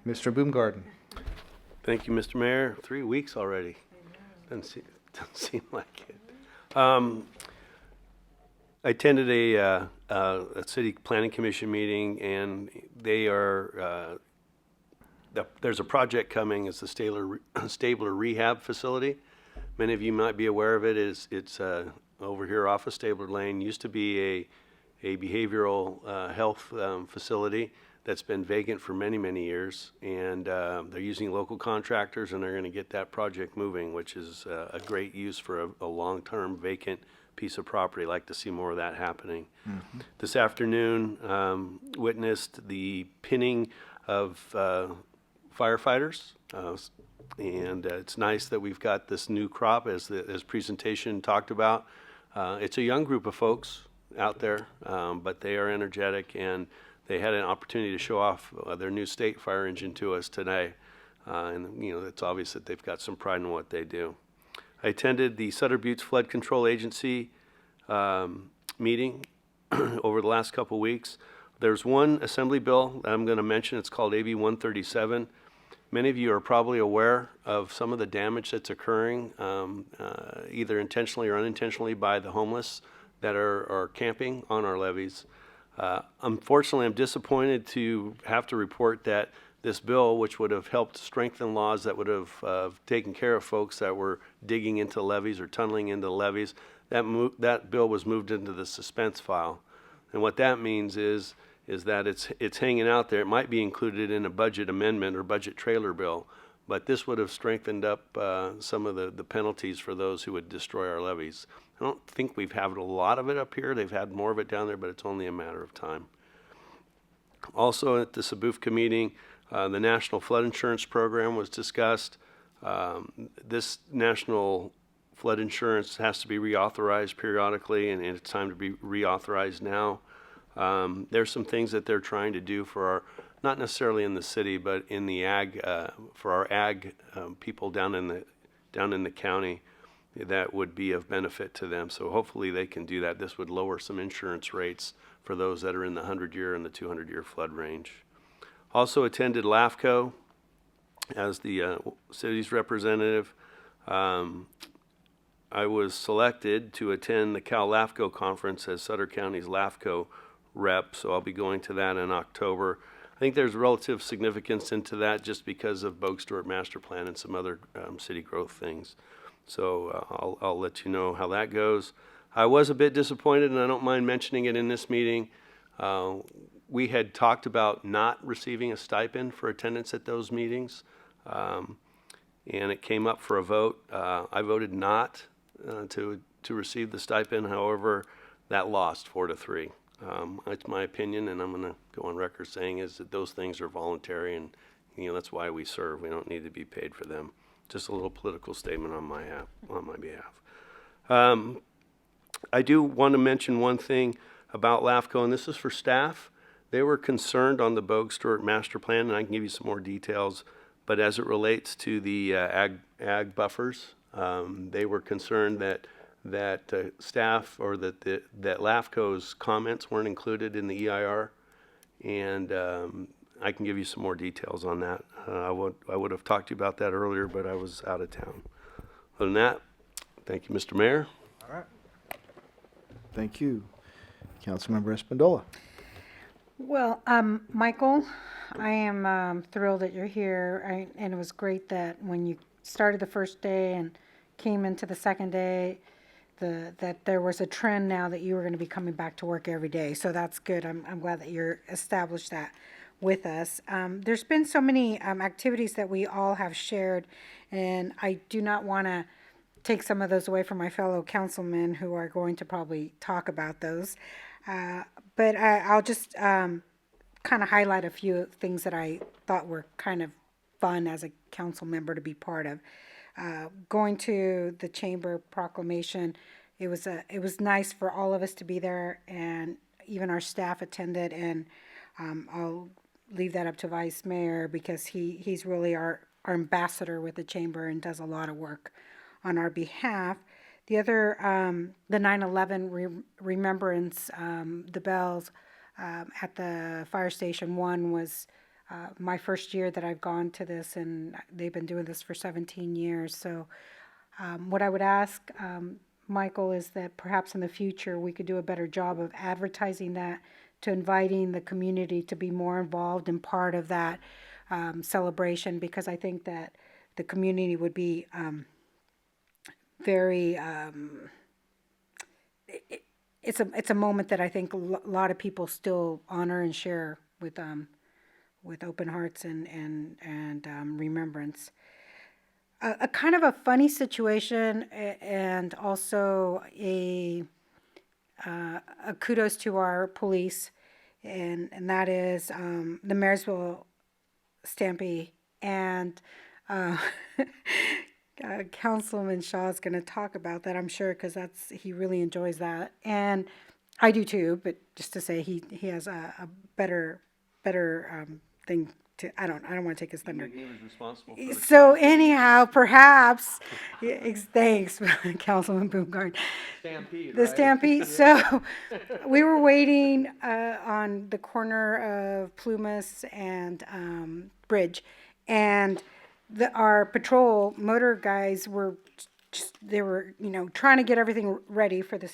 Mr. Boomgarden. Thank you, Mr. Mayor. 3 weeks already. Doesn't seem like it. I attended a city planning commission meeting, and they are there's a project coming. It's the Stabler Rehab Facility. Many of you might be aware of it. It's over here off of Stabler Lane. Used to be a behavioral health facility that's been vacant for many, many years, and they're using local contractors, and they're going to get that project moving, which is a great use for a long-term vacant piece of property. I'd like to see more of that happening. Mm-hmm. This afternoon, witnessed the pinning of firefighters, and it's nice that we've got this new crop, as presentation talked about. It's a young group of folks out there, but they are energetic, and they had an opportunity to show off their new state fire engine to us today. And, you know, it's obvious that they've got some pride in what they do. I attended the Sutter Buttes Flood Control Agency meeting over the last couple of weeks. There's one assembly bill that I'm going to mention. It's called AB 137. Many of you are probably aware of some of the damage that's occurring, either intentionally or unintentionally, by the homeless that are camping on our levees. Unfortunately, I'm disappointed to have to report that this bill, which would have helped strengthen laws that would have taken care of folks that were digging into levees or tunneling into levees, that bill was moved into the suspense file. And what that means is that it's hanging out there. It might be included in a budget amendment or budget trailer bill, but this would have strengthened up some of the penalties for those who would destroy our levees. I don't think we've had a lot of it up here. They've had more of it down there, but it's only a matter of time. Also at the Sabufka meeting, the National Flood Insurance Program was discussed. This national flood insurance has to be reauthorized periodically, and it's time to be reauthorized now. There's some things that they're trying to do for our, not necessarily in the city, but in the ag, for our ag people down in the county, that would be of benefit to them. So hopefully they can do that. This would lower some insurance rates for those that are in the 100-year and the 200-year flood range. Also attended LAFCO as the city's representative. I was selected to attend the Cal LAFCO conference as Sutter County's LAFCO rep, so I'll be going to that in October. I think there's relative significance into that just because of Bogue Stewart Master Plan and some other city growth things. So I'll let you know how that goes. I was a bit disappointed, and I don't mind mentioning it in this meeting. We had talked about not receiving a stipend for attendance at those meetings, and it came up for a vote. I voted not to receive the stipend. However, that lost 4-3. It's my opinion, and I'm going to go on record saying is that those things are voluntary, and that's why we serve. We don't need to be paid for them. Just a little political statement on my behalf. I do want to mention one thing about LAFCO, and this is for staff. They were concerned on the Bogue Stewart Master Plan, and I can give you some more details, but as it relates to the ag buffers, they were concerned that staff or that LAFCO's comments weren't included in the EIR, and I can give you some more details on that. I would have talked to you about that earlier, but I was out of town. Other than that, thank you, Mr. Mayor. All right. Thank you. Councilmember Espandola. Well, Michael, I am thrilled that you're here, and it was great that when you started the first day and came into the second day, that there was a trend now that you were going to be coming back to work every day. So that's good. I'm glad that you're established that with us. There's been so many activities that we all have shared, and I do not want to take some of those away from my fellow councilmen who are going to probably talk about those. But I'll just kind of highlight a few things that I thought were kind of fun as a council member to be part of. Going to the chamber proclamation, it was nice for all of us to be there, and even our staff attended. And I'll leave that up to Vice Mayor because he's really our ambassador with the chamber and does a lot of work on our behalf. The other, the 9/11 remembrance, the bells at the fire station 1 was my first year that I've gone to this, and they've been doing this for 17 years. So what I would ask, Michael, is that perhaps in the future we could do a better job of advertising that, to inviting the community to be more involved and part of that celebration, because I think that the community would be very. It's a moment that I think a lot of people still honor and share with open hearts and remembrance. A kind of a funny situation, and also a kudos to our police, and that is the Marysville Stampede. And Councilman Shaw is going to talk about that, I'm sure, because he really enjoys that, and I do too. But just to say, he has a better thing to. I don't want to take his thunder. He was responsible for the So anyhow, perhaps, thanks, Councilman Boomgarden. stampede, The Stampede. So we were waiting on the corner of Plumas and Bridge, and our patrol motor guys were they were trying to get everything ready for the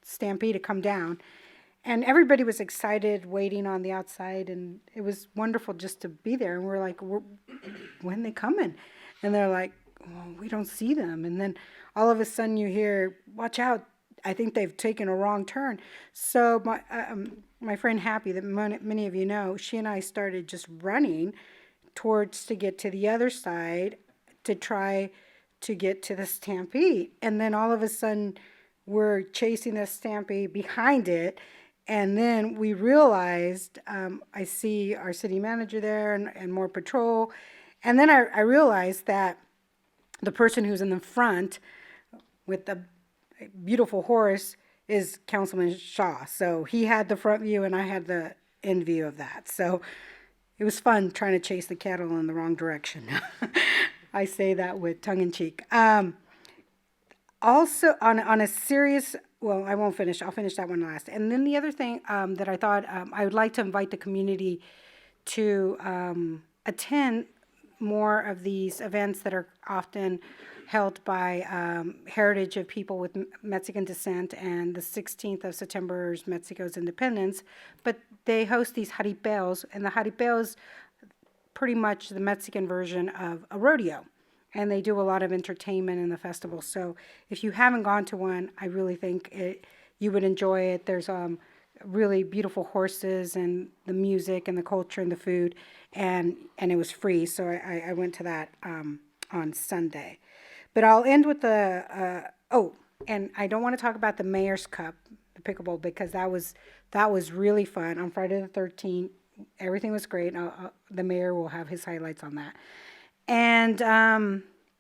Stampede to come down. And everybody was excited, waiting on the outside, and it was wonderful just to be there. And we're like, when they coming? And they're like, well, we don't see them. And then all of a sudden you hear, watch out, I think they've taken a wrong turn. So my friend Happy, that many of you know, she and I started just running to get to the other side to try to get to the Stampede. And then all of a sudden we're chasing the Stampede behind it. And then we realized, I see our city manager there and more patrol. And then I realized that the person who's in the front with the beautiful horse is Councilman Shaw. So he had the front view and I had the end view of that. So it was fun trying to chase the cattle in the wrong direction. I say that with tongue in cheek. Also, on a serious, well, I won't finish. I'll finish that one last. And then the other thing that I thought I would like to invite the community to attend more of these events that are often held by heritage of people with Mexican descent, and the 16th of September is Mexico's independence. But they host these jaripeos, and the jaripeos pretty much the Mexican version of a rodeo. And they do a lot of entertainment in the festival. So if you haven't gone to one, I really think you would enjoy it. There's really beautiful horses and the music and the culture and the food, and it was free. So I went to that on Sunday. But I'll end with and I don't want to talk about the Mayor's Cup, the pickleball, because that was really fun on Friday the 13th. Everything was great. The mayor will have his highlights on that. And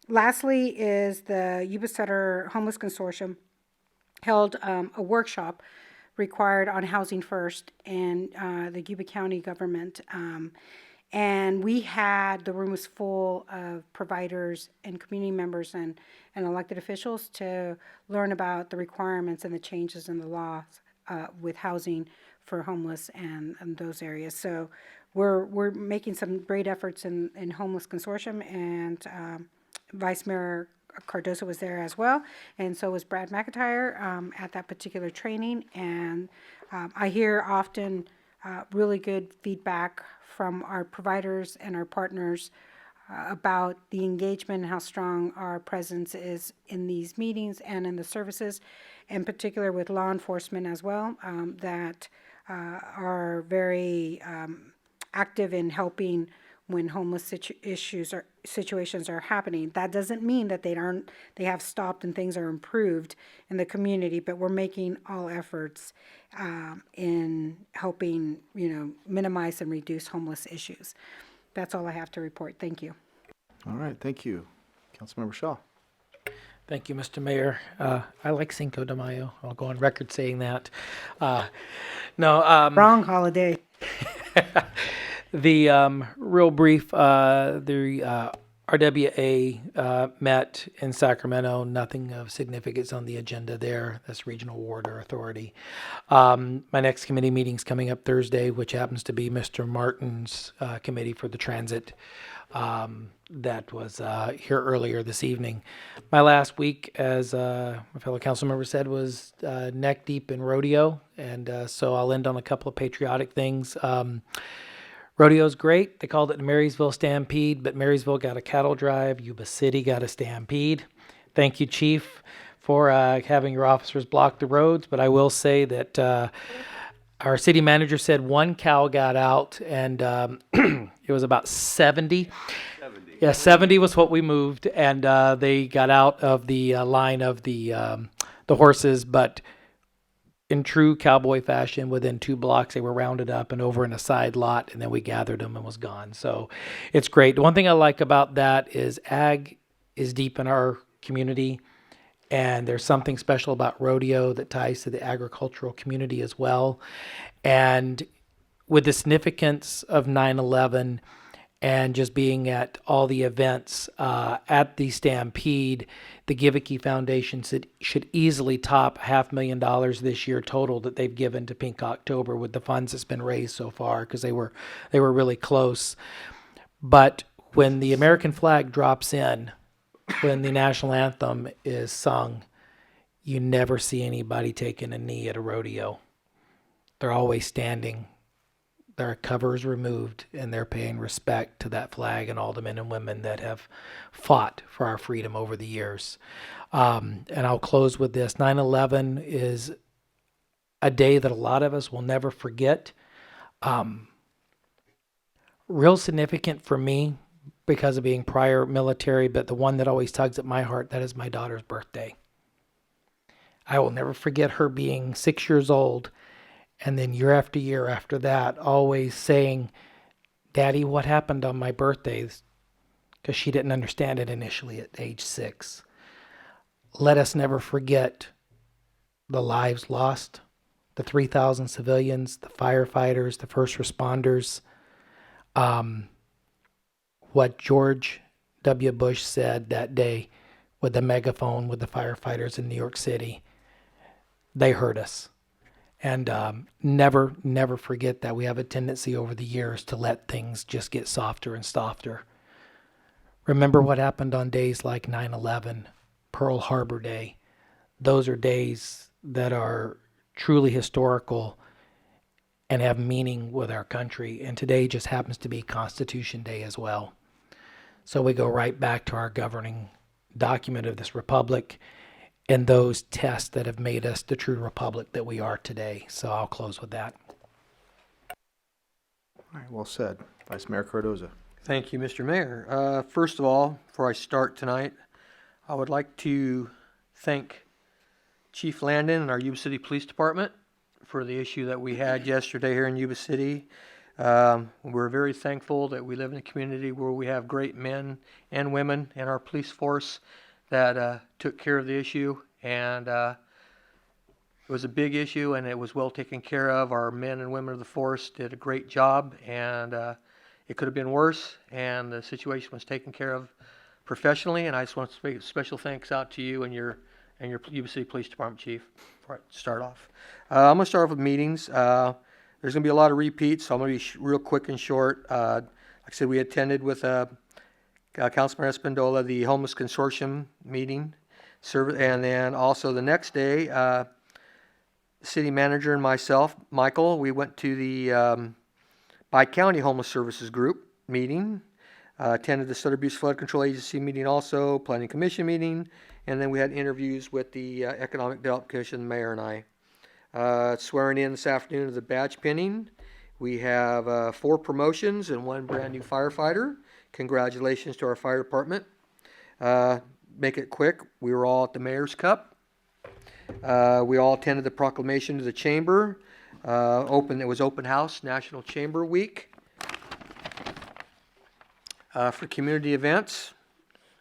lastly is the Yuba City Homeless Consortium held a workshop required on housing first and the Yuba County government. And the room was full of providers and community members and elected officials to learn about the requirements and the changes in the laws with housing for homeless and those areas. So we're making some great efforts in Homeless Consortium, and Vice Mayor Cardoso was there as well, and so was Brad McIntyre at that particular training. And I hear often really good feedback from our providers and our partners about the engagement and how strong our presence is in these meetings and in the services, in particular with law enforcement as well, that are very active in helping when homeless situations are happening. That doesn't mean that they have stopped and things are improved in the community, but we're making all efforts in helping, minimize and reduce homeless issues. That's all I have to report. Thank you. All right, thank you. Councilmember Shaw. Thank you, Mr. Mayor. I like Cinco de Mayo. I'll go on record saying that. Wrong holiday. The real brief, our RWA met in Sacramento. Nothing of significance on the agenda there. That's Regional Water Authority. My next committee meeting's coming up Thursday, which happens to be Mr. Martin's committee for the transit. That was here earlier this evening. My last week, as my fellow council member said, was neck deep in rodeo, and so I'll end on a couple of patriotic things. Rodeo's great. They called it the Marysville Stampede, but Marysville got a cattle drive. Yuba City got a stampede. Thank you, Chief, for having your officers block the roads. But I will say that our city manager said one cow got out, and it was about 70. 70. Yeah, 70 was what we moved, and they got out of the line of the horses, but in true cowboy fashion, within 2 blocks, they were rounded up and over in a side lot, and then we gathered them and was gone. So it's great. The one thing I like about that is ag is deep in our community, and there's something special about rodeo that ties to the agricultural community as well. And with the significance of 9/11 and just being at all the events at the Stampede, the Givicki Foundation should easily top $500,000 this year total that they've given to Pink October with the funds that's been raised so far, because they were really close. But when the American flag drops in, when the national anthem is sung, you never see anybody taking a knee at a rodeo. They're always standing. Their cover is removed, and they're paying respect to that flag and all the men and women that have fought for our freedom over the years. And I'll close with this. 9/11 is a day that a lot of us will never forget. Real significant for me because of being prior military, but the one that always tugs at my heart, that is my daughter's birthday. I will never forget her being 6 years old, and then year after that, always saying, "Daddy, what happened on my birthdays?" Because she didn't understand it initially at age 6. Let us never forget the lives lost, the 3,000 civilians, the firefighters, the first responders. What George W. Bush said that day with the megaphone with the firefighters in New York City, they heard us. And never forget that. We have a tendency over the years to let things just get softer and softer. Remember what happened on days like 9/11, Pearl Harbor Day. Those are days that are truly historical and have meaning with our country. And today just happens to be Constitution Day as well. So we go right back to our governing document of this republic and those tests that have made us the true republic that we are today. So I'll close with that. All right, well said. Vice Mayor Cardoza. Thank you, Mr. Mayor. First of all, before I start tonight, I would like to thank Chief Landon and our Yuba City Police Department for the issue that we had yesterday here in Yuba City. We're very thankful that we live in a community where we have great men and women in our police force that took care of the issue, and it was a big issue, and it was well taken care of. Our men and women of the force did a great job, and it could have been worse, and the situation was taken care of professionally. And I just want to make special thanks out to you and your Yuba City Police Department, Chief. Before I start off, I'm going to start off with meetings. There's going to be a lot of repeats, so I'm going to be real quick and short. Like I said, we attended with Councilman Espindola the Homeless Consortium meeting, and then also the next day, the city manager and myself, Michael, we went to the Bi-County Homeless Services Group meeting, attended the Southern Abuse Flood Control Agency meeting also, Planning Commission meeting, and then we had interviews with the Economic Development Commission, the mayor and I. Swearing in this afternoon of the badge pinning. We have 4 promotions and 1 brand new firefighter. Congratulations to our fire department. Make it quick. We were all at the Mayor's Cup. We all attended the proclamation to the chamber. It was open house, National Chamber Week. For community events,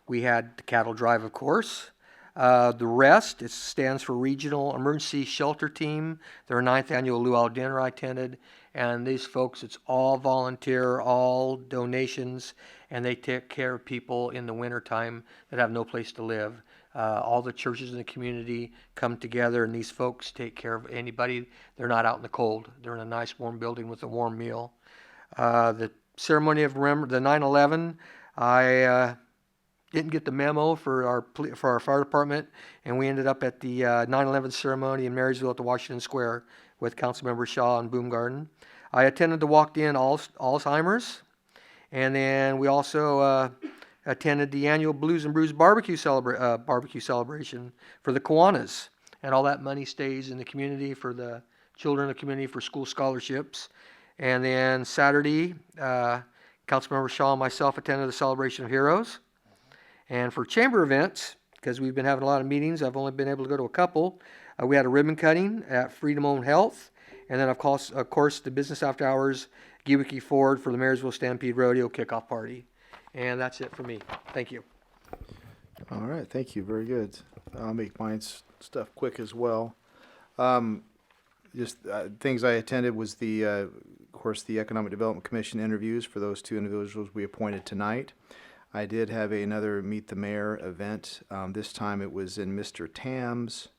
we had the cattle drive, of course. The rest, it stands for Regional Emergency Shelter Team. Their 9th annual luau dinner I attended, And these folks, it's all volunteer, all donations, and they take care of people in the wintertime that have no place to live. All the churches in the community come together, and these folks take care of anybody. They're not out in the cold. They're in a nice warm building with a warm meal. The ceremony of the 9/11, I didn't get the memo for our fire department, and we ended up at the 9/11 ceremony in Marysville at the Washington Square with Councilmember Shaw and Boomgarden. I attended the walked-in Alzheimer's, and then we also attended the annual Blues and Brews barbecue celebration for the Kiwanis, and all that money stays in the community for the children in the community for school scholarships. And then Saturday, Councilmember Shaw and myself attended the Celebration of Heroes. And for chamber events, because we've been having a lot of meetings, I've only been able to go to a couple. We had a ribbon cutting at Freedom Own Health, and then of course the business after hours, Gewicke Ford for the Marysville Stampede Rodeo kickoff party. And that's it for me. Thank you. All right, thank you. Very good. I'll make mine stuff quick as well. Just things I attended was of course, the Economic Development Commission interviews for those two individuals we appointed tonight. I did have another Meet the Mayor event. This time it was in Mr. Tam's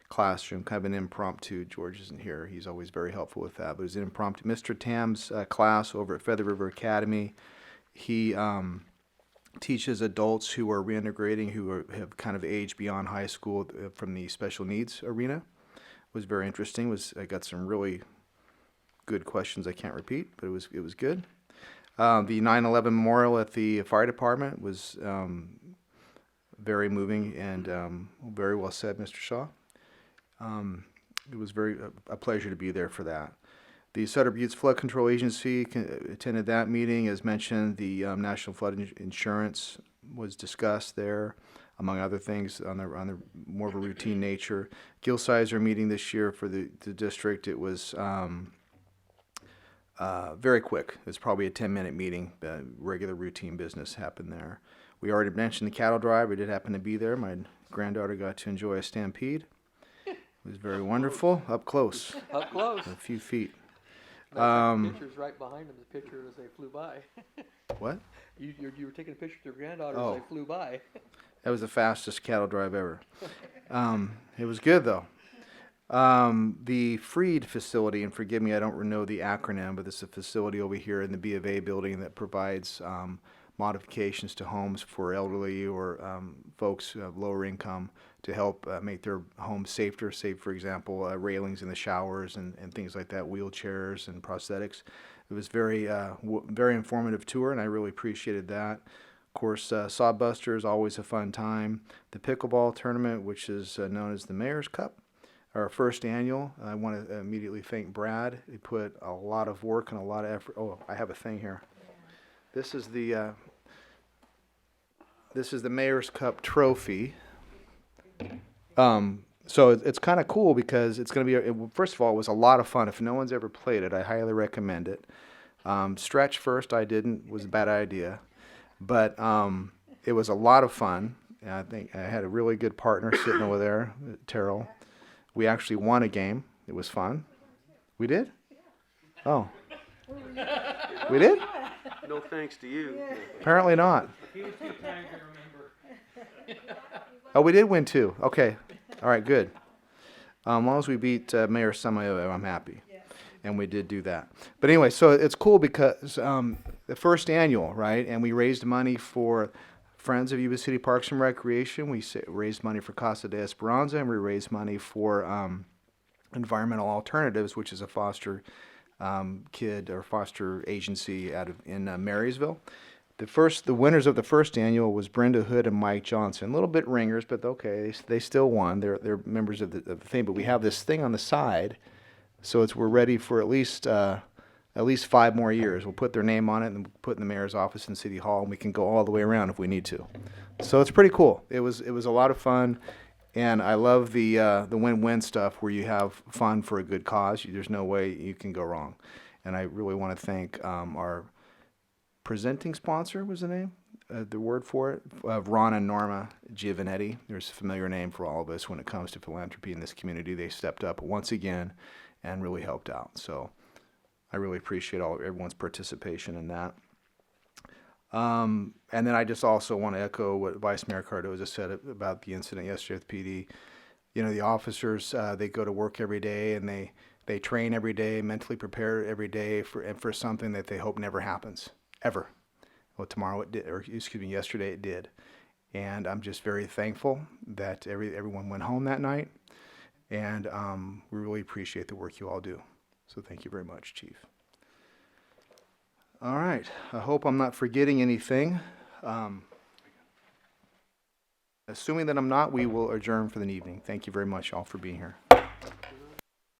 classroom, kind of an impromptu. George isn't here. He's always very helpful with that. But it was an impromptu. Mr. Tam's class over at Feather River Academy. He teaches adults who are reintegrating, have kind of aged beyond high school from the special needs arena. It was very interesting. I got some really good questions I can't repeat, but it was good. The 9/11 memorial at the fire department was very moving and very well said, Mr. Shaw. It was a pleasure to be there for that. The Sutter Buttes Flood Control Agency attended that meeting. As mentioned, the National Flood Insurance was discussed there, among other things on the more of a routine nature. Gil Sizer meeting this year for the district. It was very quick. It was probably a 10-minute meeting. Regular routine business happened there. We already mentioned the cattle drive. We did happen to be there. My granddaughter got to enjoy a stampede. It was very wonderful, up close, Up close. a few feet. The picture's right behind them, the picture as they flew by. What? You were taking a picture of your granddaughter Oh. as they flew by. That was the fastest cattle drive ever. It was good though. The Freed facility, and forgive me, I don't know the acronym, but this is a facility over here in the B of A building that provides modifications to homes for elderly or folks of lower income to help make their homes safer. Say, for example, railings in the showers and things like that, wheelchairs and prosthetics. It was very informative tour, and I really appreciated that. Of course, Sawbuster is always a fun time. The pickleball tournament, which is known as the Mayor's Cup, our first annual. I want to immediately thank Brad. He put a lot of work and a lot of effort. Oh, I have a thing here. This is the Mayor's Cup trophy. So it's kind of cool because it's going to be, first of all, it was a lot of fun. If no one's ever played it, I highly recommend it. Stretch first, I didn't, was a bad idea. But it was a lot of fun. And I think I had a really good partner sitting over there, Terrell. We actually won a game. It was fun. We did? Oh. We did? No thanks to you. Apparently not. Oh, we did win too. Okay. All right, good. As long as we beat Mayor Samayo, I'm happy. And we did do that. But anyway, so it's cool because the first annual, right? And we raised money for Friends of Yuba City Parks and Recreation. We raised money for Casa de Esperanza, and we raised money for Environmental Alternatives, which is a foster kid or foster agency in Marysville. The winners of the first annual was Brenda Hood and Mike Johnson. A little bit ringers, but okay, they still won. They're members of the thing. But we have this thing on the side, so we're ready for at least 5 more years. We'll put their name on it and put it in the mayor's office in City Hall, and we can go all the way around if we need to. So it's pretty cool. It was a lot of fun, and I love the win-win stuff where you have fun for a good cause. There's no way you can go wrong. And I really want to thank our presenting sponsor, was the name, the word for it, Ron and Norma Giovanetti. There's a familiar name for all of us when it comes to philanthropy in this community. They stepped up once again and really helped out. So I really appreciate everyone's participation in that. And then I just also want to echo what Vice Mayor Cardoza said about the incident yesterday with PD. You know, the officers, they go to work every day and they train every day, mentally prepare every day for something that they hope never happens, ever. Well, tomorrow it did, or excuse me, yesterday it did. And I'm just very thankful that everyone went home that night. And we really appreciate the work you all do. So thank you very much, Chief. All right. I hope I'm not forgetting anything. Assuming that I'm not, we will adjourn for the evening. Thank you very much all for being here.